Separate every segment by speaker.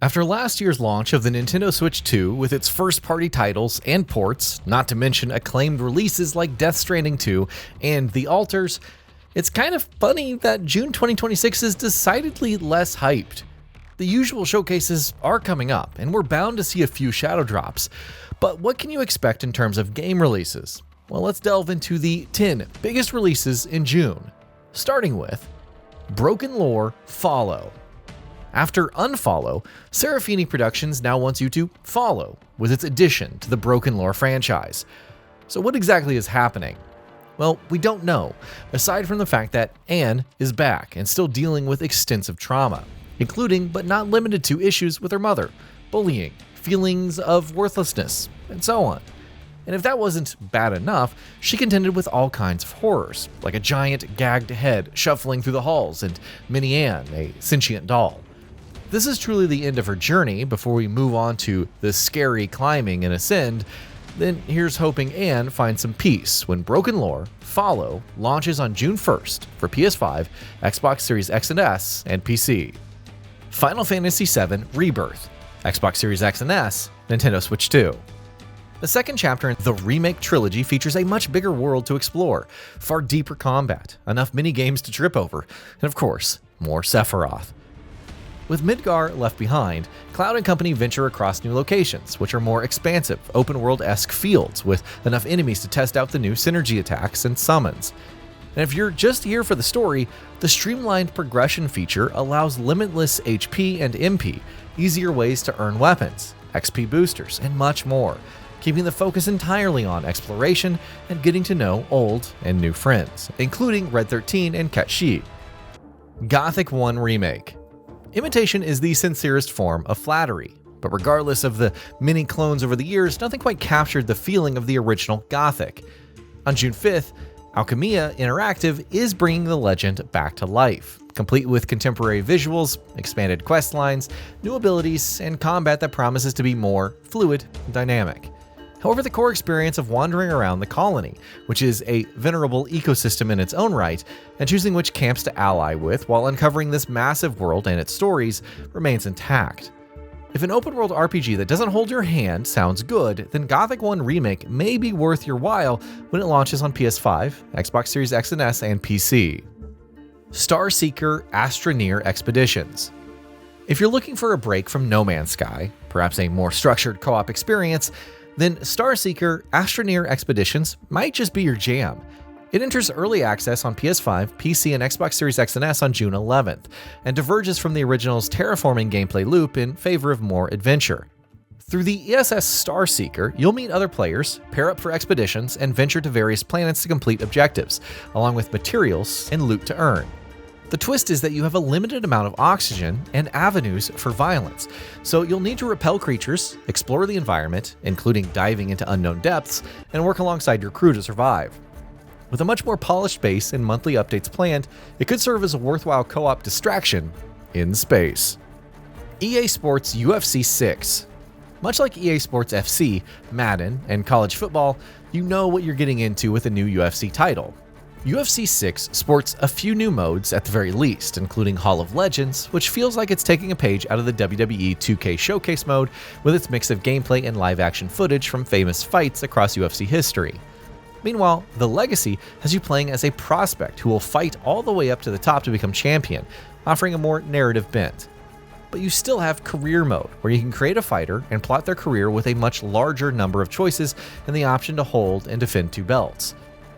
Speaker 1: After last year's launch of the Nintendo Switch 2 with its first-party titles and ports, not to mention acclaimed releases like Death Stranding 2 and The Alters, it's kind of funny that June 2026 is decidedly less hyped. The usual showcases are coming up, and we're bound to see a few shadow drops. But what can you expect in terms of game releases? Well, let's delve into the 10 biggest releases in June, starting with Broken Lore Follow. After Unfollow, Serafini Productions now wants you to follow with its addition to the Broken Lore franchise. So what exactly is happening? Well, we don't know, aside from the fact that Anne is back and still dealing with extensive trauma, including but not limited to issues with her mother, bullying, feelings of worthlessness, and so on. And if that wasn't bad enough, she contended with all kinds of horrors, like a giant gagged head shuffling through the halls and Minnie Anne, a sentient doll. This is truly the end of her journey before we move on to the scary climbing and ascend. Then here's hoping Anne finds some peace when Broken Lore Follow launches on June 1st for PS5, Xbox Series X and S, and PC. Final Fantasy VII Rebirth, Xbox Series X and S, Nintendo Switch 2. The second chapter in the remake trilogy features a much bigger world to explore, far deeper combat, enough mini-games to trip over, and of course, more Sephiroth. With Midgar left behind, Cloud and company venture across new locations, which are more expansive, open-world-esque fields with enough enemies to test out the new synergy attacks and summons. And if you're just here for the story, the streamlined progression feature allows limitless HP and MP, easier ways to earn weapons, XP boosters, and much more, keeping the focus entirely on exploration and getting to know old and new friends, including Red 13 and Ket Shi. Gothic 1 Remake. Imitation is the sincerest form of flattery, but regardless of the many clones over the years, nothing quite captured the feeling of the original Gothic. On June 5th, Alchemia Interactive is bringing the legend back to life, complete with contemporary visuals, expanded quest lines, new abilities, and combat that promises to be more fluid and dynamic. However, the core experience of wandering around the colony, which is a venerable ecosystem in its own right, and choosing which camps to ally with while uncovering this massive world and its stories, remains intact. If an open-world RPG that doesn't hold your hand sounds good, then Gothic 1 Remake may be worth your while when it launches on PS5, Xbox Series X and S, and PC. Starseeker Astroneer Expeditions. If you're looking for a break from No Man's Sky, perhaps a more structured co-op experience, then Starseeker Astroneer Expeditions might just be your jam. It enters early access on PS5, PC, and Xbox Series X and S on June 11th, and diverges from the original's terraforming gameplay loop in favor of more adventure. Through the ESS Starseeker, you'll meet other players, pair up for expeditions, and venture to various planets to complete objectives, along with materials and loot to earn. The twist is that you have a limited amount of oxygen and avenues for violence, so you'll need to repel creatures, explore the environment, including diving into unknown depths, and work alongside your crew to survive. With a much more polished base and monthly updates planned, it could serve as a worthwhile co-op distraction in space. EA Sports UFC 6. Much like EA Sports FC, Madden, and college football, you know what you're getting into with a new UFC title. UFC 6 sports a few new modes at the very least, including Hall of Legends, which feels like it's taking a page out of the WWE 2K Showcase mode with its mix of gameplay and live-action footage from famous fights across UFC history. Meanwhile, The Legacy has you playing as a prospect who will fight all the way up to the top to become champion, offering a more narrative bent. But you still have Career Mode, where you can create a fighter and plot their career with a much larger number of choices and the option to hold and defend 2 belts.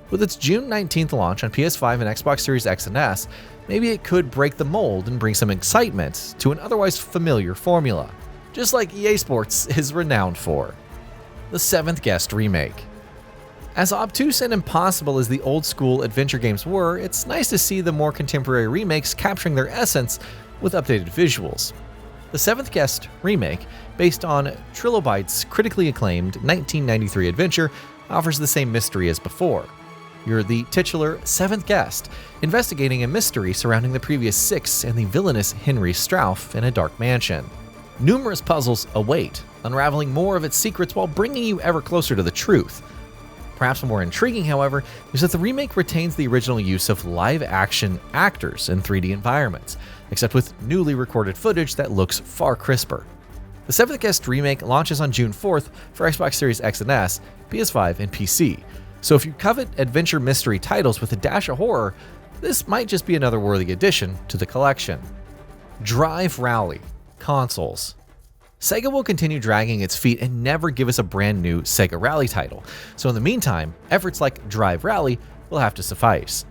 Speaker 1: With its June 19th launch on PS5 and Xbox Series X and S, maybe it could break the mold and bring some excitement to an otherwise familiar formula, just like EA Sports is renowned for. The Seventh Guest Remake. As obtuse and impossible as the old-school adventure games were, it's nice to see the more contemporary remakes capturing their essence with updated visuals. The Seventh Guest Remake, based on Trilobyte's critically acclaimed 1993 adventure, offers the same mystery as before. You're the titular Seventh Guest, investigating a mystery surrounding the previous 6 and the villainous Henry Strauff in a dark mansion. Numerous puzzles await, unraveling more of its secrets while bringing you ever closer to the truth. Perhaps more intriguing, however, is that the remake retains the original use of live-action actors in 3D environments, except with newly recorded footage that looks far crisper. The 7th Guest remake launches on June 4th for Xbox Series X and S, PS5, and PC. So if you covet adventure mystery titles with a dash of horror, this might just be another worthy addition to the collection. Drive Rally consoles. Sega will continue dragging its feet and never give us a brand new Sega Rally title, so in the meantime, efforts like Drive Rally will have to suffice.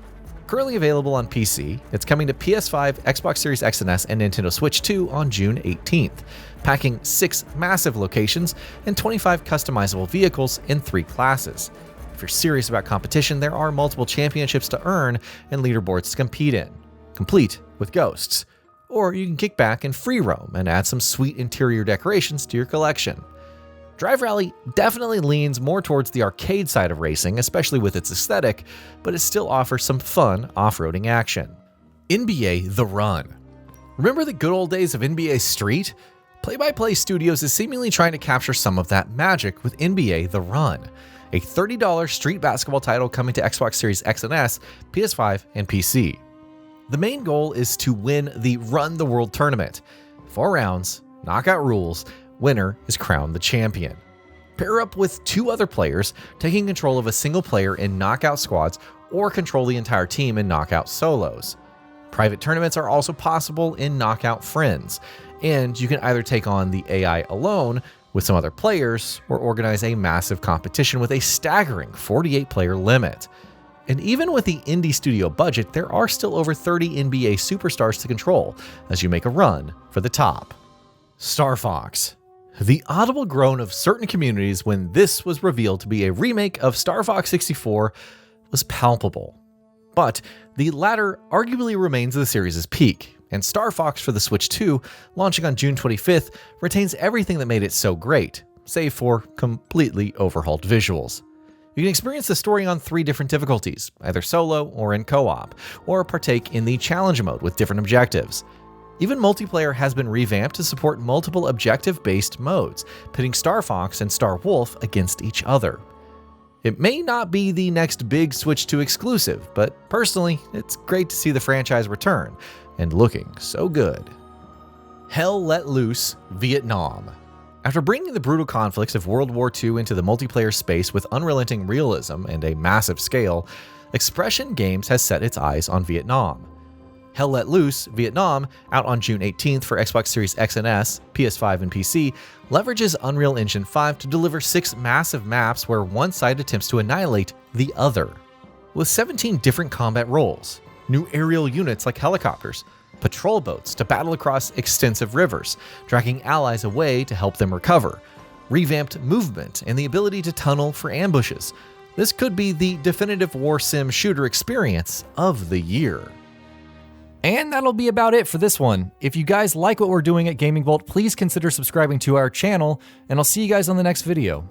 Speaker 1: Currently available on PC, it's coming to PS5, Xbox Series X and S, and Nintendo Switch 2 on June 18th, packing 6 massive locations and 25 customizable vehicles in 3 classes. If you're serious about competition, there are multiple championships to earn and leaderboards to compete in, complete with ghosts. Or you can kick back and free roam and add some sweet interior decorations to your collection. Drive Rally definitely leans more towards the arcade side of racing, especially with its aesthetic, but it still offers some fun off-roading action. NBA The Run. Remember the good old days of NBA Street? Play-by-Play Studios is seemingly trying to capture some of that magic with NBA The Run, a $30 street basketball title coming to Xbox Series X and S, PS5, and PC. The main goal is to win the Run the World tournament. 4 rounds, knockout rules, winner is crowned the champion. Pair up with 2 other players, taking control of a single player in knockout squads or control the entire team in knockout solos. Private tournaments are also possible in Knockout Friends, and you can either take on the AI alone with some other players or organize a massive competition with a staggering 48-player limit. And even with the indie studio budget, there are still over 30 NBA superstars to control as you make a run for the top. Star Fox. The audible groan of certain communities when this was revealed to be a remake of Star Fox 64 was palpable. But the latter arguably remains the series' peak, and Star Fox for the Switch 2, launching on June 25th, retains everything that made it so great, save for completely overhauled visuals. You can experience the story on 3 different difficulties, either solo or in co-op, or partake in the challenge mode with different objectives. Even multiplayer has been revamped to support multiple objective-based modes, pitting Star Fox and Star Wolf against each other. It may not be the next big Switch 2 exclusive, but personally, it's great to see the franchise return, and looking so good. Hell Let Loose Vietnam. After bringing the brutal conflicts of World War II into the multiplayer space with unrelenting realism and a massive scale, Expression Games has set its eyes on Vietnam. Hell Let Loose Vietnam, out on June 18th for Xbox Series X and S, PS5, and PC, leverages Unreal Engine 5 to deliver 6 massive maps where one side attempts to annihilate the other. With 17 different combat roles, new aerial units like helicopters, patrol boats to battle across extensive rivers, dragging allies away to help them recover, revamped movement, and the ability to tunnel for ambushes. This could be the definitive war sim shooter experience of the year. And that'll be about it for this one. If you guys like what we're doing at Gaming Vault, please consider subscribing to our channel, and I'll see you guys on the next video.